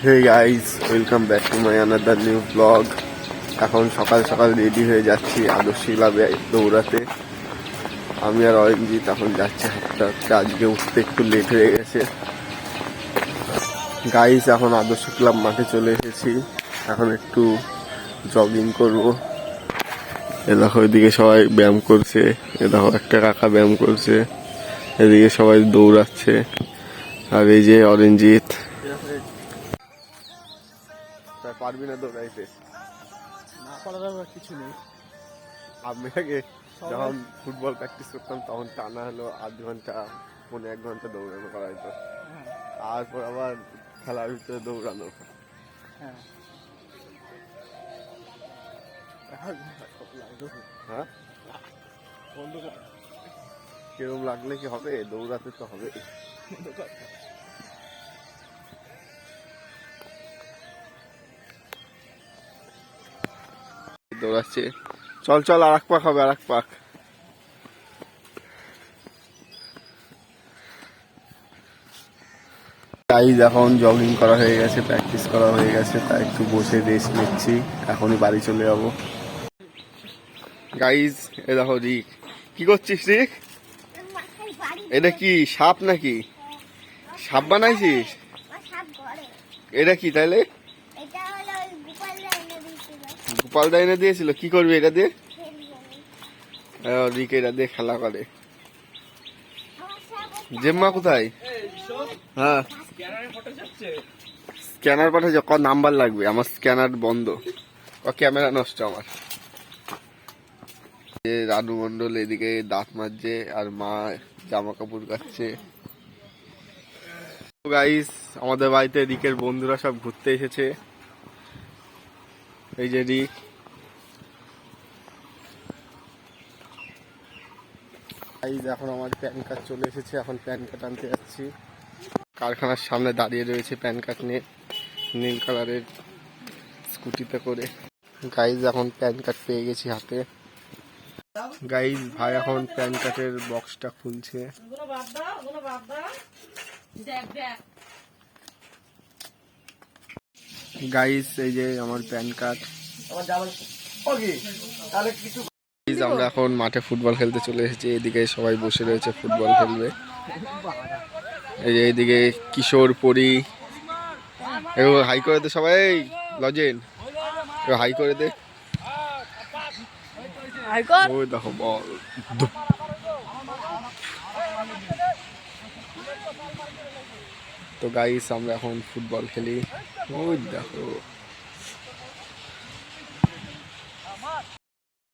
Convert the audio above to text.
Hey guys, welcome back to my another new blog. এখন সকাল সকাল রেডি হয়ে যাচ্ছি আদর্শ ক্লাবে দৌড়াতে। আমি আর অরিঞ্জিৎ এখন যাচ্ছি হাঁটতে হাঁটতে। আজকে উঠতে একটু লেট হয়ে গেছে। গাইস, এখন আদর্শ ক্লাব মাঠে চলে এসেছি। এখন একটু জগিং করব। এ দেখো, এদিকে সবাই ব্যায়াম করছে। এ দেখো, একটা কাকা ব্যায়াম করছে। এদিকে সবাই দৌড়াচ্ছে। আর এই যে অরিঞ্জিৎ। পারবি না দৌড়াইতে? না পারার কিছু নেই। আমি আগে যখন ফুটবল প্র্যাকটিস করতাম তখন টানা হলো 8 ঘন্টা, 1.5 ঘন্টা দৌড়ানো করা হতো। তারপর আবার খেলার ভিতরে দৌড়ানো। হ্যাঁ, কিরম লাগলে কি হবে? দৌড়াতে তো হবে। দৌড়াচ্ছে। চল চল, আর এক পাক হবে, আর এক পাক। গাইজ, এখন জগিং করা হয়ে গেছে, প্র্যাকটিস করা হয়ে গেছে, তাই একটু বসে রেস্ট নিচ্ছি। এখনই বাড়ি চলে যাব। গাইজ, এ দেখো রিক। কি করছিস রিক? এটা কি সাপ নাকি? সাপ বানাইছিস? এটা কি তাইলে? গোপাল দা এনে দিয়েছিল। কি করবি এটা দিয়ে? রিক এটা দিয়ে খেলা করে। জেম্মা কোথায়? হ্যাঁ, স্ক্যানার পাঠাচ্ছে। ক নাম্বার লাগবে? আমার স্ক্যানার বন্ধ, ক্যামেরা নষ্ট আমার। রানু মন্ডল এদিকে দাঁত মাজছে, আর মা জামা কাপড় কাচ্ছে। গাইস, আমাদের বাড়িতে রিকের বন্ধুরা সব ঘুরতে এসেছে। এই যে রিক। গাইস, এখন আমার প্যান কার্ড চলে এসেছে। এখন প্যান কার্ড আনতে যাচ্ছি। কারখানার সামনে দাঁড়িয়ে রয়েছে প্যান কার্ড নিয়ে, নীল কালারের স্কুটিতে করে। গাইজ, এখন প্যান কার্ড পেয়ে গেছি হাতে। গাইজ, ভাই এখন প্যান কার্ডের বক্সটা খুলছে। গাইজ, এই যে আমার প্যান কার্ড। আমরা এখন মাঠে ফুটবল খেলতে চলে এসেছি। এদিকে সবাই বসে রয়েছে, ফুটবল খেলবে। এই যে এইদিকে কিশোর পরি। এবার হাই করে দে সবাই। লজেন, এবার হাই করে দে। ওই দেখো বল। তো গাইস, আমরা এখন ফুটবল খেলি। ওই দেখো।